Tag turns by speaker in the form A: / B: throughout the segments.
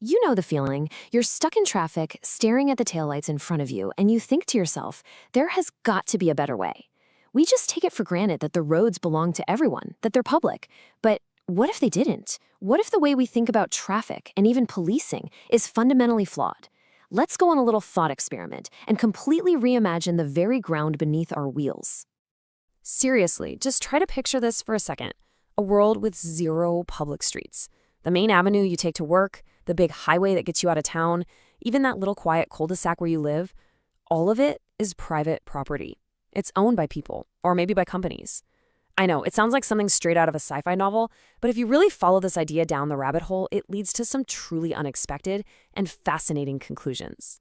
A: You know the feeling. You're stuck in traffic, staring at the taillights in front of you, and you think to yourself, there has got to be a better way. We just take it for granted that the roads belong to everyone, that they're public. But what if they didn't? What if the way we think about traffic and even policing is fundamentally flawed? Let's go on a little thought experiment and completely reimagine the very ground beneath our wheels. Seriously, just try to picture this for a second. A world with zero public streets. The main avenue you take to work, the big highway that gets you out of town, even that little quiet cul-de-sac where you live, all of it is private property. It's owned by people, or maybe by companies. I know, it sounds like something straight out of a sci-fi novel, but if you really follow this idea down the rabbit hole, it leads to some truly unexpected and fascinating conclusions.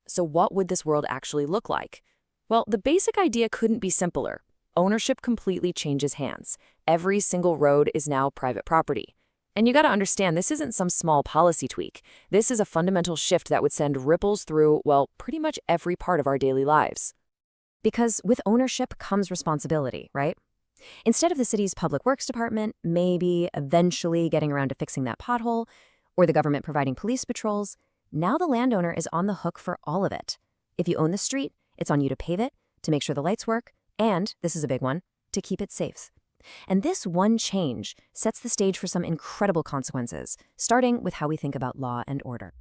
A: So what would this world actually look like? Well, the basic idea couldn't be simpler. Ownership completely changes hands. Every single road is now private property. And you got to understand, this isn't some small policy tweak. This is a fundamental shift that would send ripples through, well, pretty much every part of our daily lives. Because with ownership comes responsibility, right? Instead of the city's public works department maybe eventually getting around to fixing that pothole, or the government providing police patrols, now the landowner is on the hook for all of it. If you own the street, it's on you to pave it, to make sure the lights work, and, this is a big one, to keep it safe. And this one change sets the stage for some incredible consequences, starting with how we think about law and order.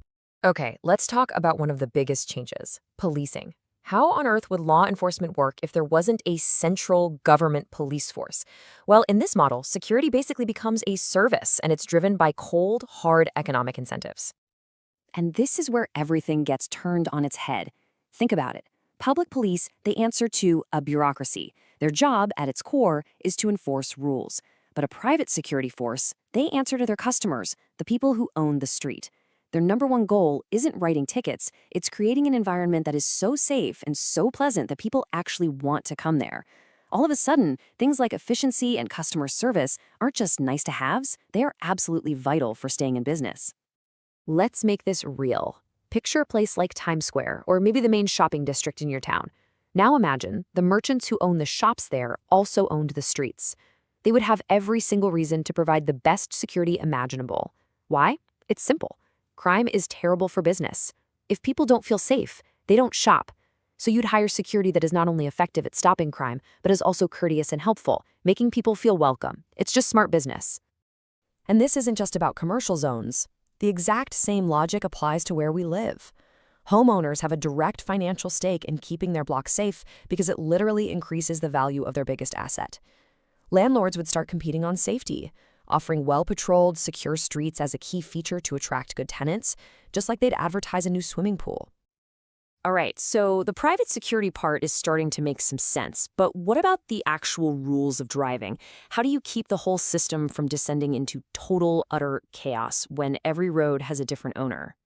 A: Okay, let's talk about one of the biggest changes, policing. How on earth would law enforcement work if there wasn't a central government police force? Well, in this model, security basically becomes a service, and it's driven by cold, hard economic incentives. And this is where everything gets turned on its head. Think about it. Public police, they answer to a bureaucracy. Their job, at its core, is to enforce rules. But a private security force, they answer to their customers, the people who own the street. Their number one goal isn't writing tickets, it's creating an environment that is so safe and so pleasant that people actually want to come there. All of a sudden, things like efficiency and customer service aren't just nice-to-haves, they are absolutely vital for staying in business. Let's make this real. Picture a place like Times Square, or maybe the main shopping district in your town. Now imagine the merchants who own the shops there also owned the streets. They would have every single reason to provide the best security imaginable. Why? It's simple. Crime is terrible for business. If people don't feel safe, they don't shop. So you'd hire security that is not only effective at stopping crime, but is also courteous and helpful, making people feel welcome. It's just smart business. And this isn't just about commercial zones. The exact same logic applies to where we live. Homeowners have a direct financial stake in keeping their block safe because it literally increases the value of their biggest asset. Landlords would start competing on safety, offering well-patrolled, secure streets as a key feature to attract good tenants, just like they'd advertise a new swimming pool. All right, so the private security part is starting to make some sense, but what about the actual rules of driving? How do you keep the whole system from descending into total, utter chaos when every road has a different owner?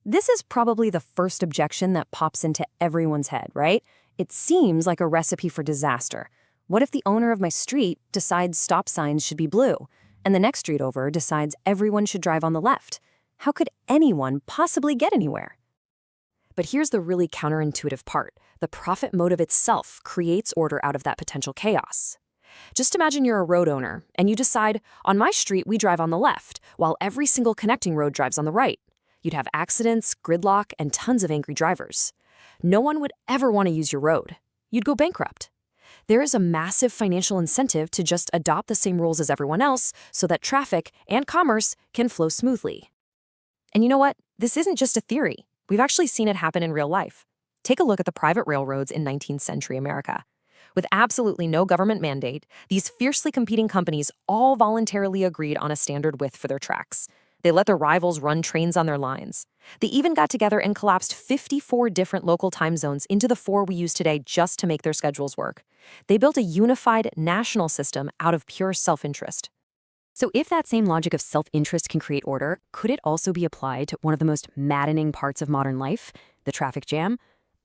A: This is probably the first objection that pops into everyone's head, right? It seems like a recipe for disaster. What if the owner of my street decides stop signs should be blue, and the next street over decides everyone should drive on the left? How could anyone possibly get anywhere? But here's the really counterintuitive part. The profit motive itself creates order out of that potential chaos. Just imagine you're a road owner, and you decide, on my street we drive on the left, while every single connecting road drives on the right. You'd have accidents, gridlock, and tons of angry drivers. No one would ever want to use your road. You'd go bankrupt. There is a massive financial incentive to just adopt the same rules as everyone else so that traffic and commerce can flow smoothly. And you know what? This isn't just a theory. We've actually seen it happen in real life. Take a look at the private railroads in 19th century America. With absolutely no government mandate, these fiercely competing companies all voluntarily agreed on a standard width for their tracks. They let their rivals run trains on their lines. They even got together and collapsed 54 different local time zones into the 4 we use today just to make their schedules work. They built a unified national system out of pure self-interest. So if that same logic of self-interest can create order, could it also be applied to one of the most maddening parts of modern life, the traffic jam?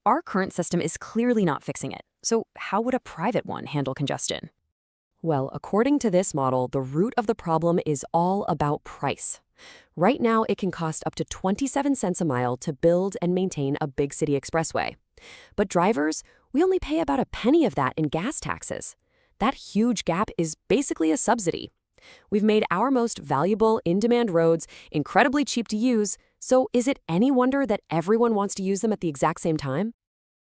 A: Our current system is clearly not fixing it. So how would a private one handle congestion? Well, according to this model, the root of the problem is all about price. Right now, it can cost up to 27 cents a mile to build and maintain a big city expressway. But drivers, we only pay about a penny of that in gas taxes. That huge gap is basically a subsidy. We've made our most valuable, in-demand roads incredibly cheap to use, so is it any wonder that everyone wants to use them at the exact same time?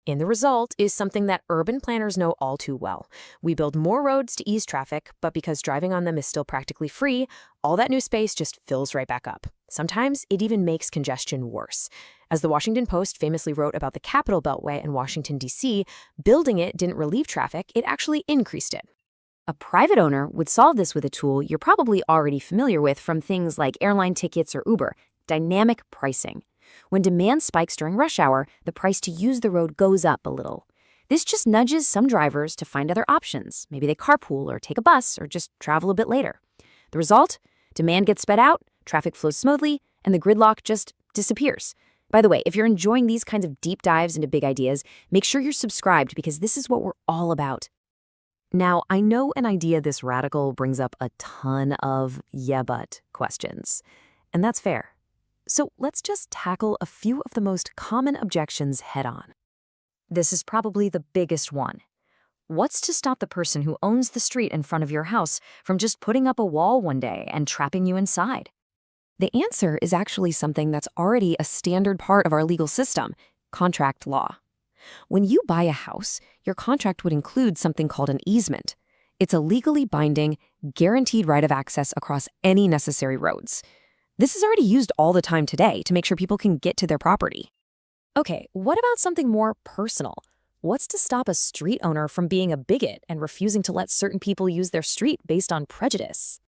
A: And the result is something that urban planners know all too well. We build more roads to ease traffic, but because driving on them is still practically free, all that new space just fills right back up. Sometimes it even makes congestion worse. As the Washington Post famously wrote about the Capitol Beltway in Washington, D.C., building it didn't relieve traffic, it actually increased it. A private owner would solve this with a tool you're probably already familiar with from things like airline tickets or Uber: dynamic pricing. When demand spikes during rush hour, the price to use the road goes up a little. This just nudges some drivers to find other options. Maybe they carpool or take a bus or just travel a bit later. The result? Demand gets sped out, traffic flows smoothly, and the gridlock just disappears. By the way, if you're enjoying these kinds of deep dives into big ideas, make sure you're subscribed because this is what we're all about. Now, I know an idea this radical brings up a ton of "yeah, but" questions, and that's fair. So let's just tackle a few of the most common objections head-on. This is probably the biggest one. What's to stop the person who owns the street in front of your house from just putting up a wall one day and trapping you inside? The answer is actually something that's already a standard part of our legal system: contract law. When you buy a house, your contract would include something called an easement. It's a legally binding, guaranteed right of access across any necessary roads. This is already used all the time today to make sure people can get to their property. Okay, what about something more personal? What's to stop a street owner from being a bigot and refusing to let certain people use their street based on prejudice?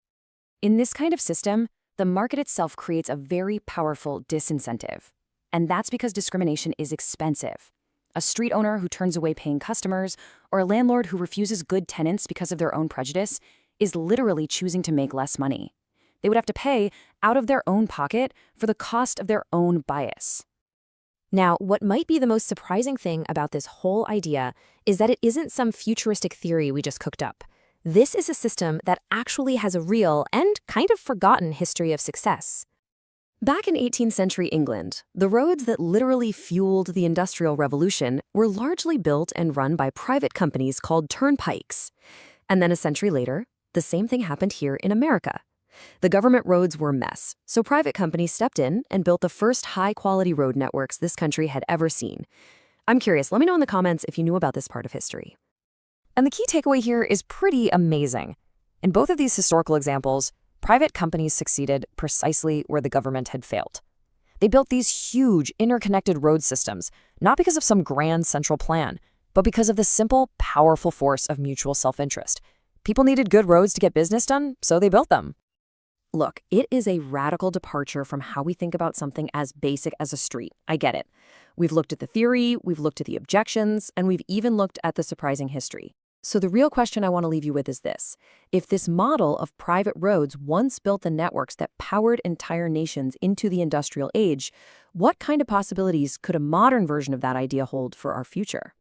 A: In this kind of system, the market itself creates a very powerful disincentive. And that's because discrimination is expensive. A street owner who turns away paying customers, or a landlord who refuses good tenants because of their own prejudice, is literally choosing to make less money. They would have to pay out of their own pocket for the cost of their own bias. Now, what might be the most surprising thing about this whole idea is that it isn't some futuristic theory we just cooked up. This is a system that actually has a real and kind of forgotten history of success. Back in 18th century England, the roads that literally fueled the Industrial Revolution were largely built and run by private companies called turnpikes. And then a century later, the same thing happened here in America. The government roads were a mess, so private companies stepped in and built the first high-quality road networks this country had ever seen. I'm curious, let me know in the comments if you knew about this part of history. And the key takeaway here is pretty amazing. In both of these historical examples, private companies succeeded precisely where the government had failed. They built these huge, interconnected road systems, not because of some grand central plan, but because of the simple, powerful force of mutual self-interest. People needed good roads to get business done, so they built them. Look, it is a radical departure from how we think about something as basic as a street. I get it. We've looked at the theory, we've looked at the objections, and we've even looked at the surprising history. So the real question I want to leave you with is this. If this model of private roads once built the networks that powered entire nations into the industrial age, what kind of possibilities could a modern version of that idea hold for our future?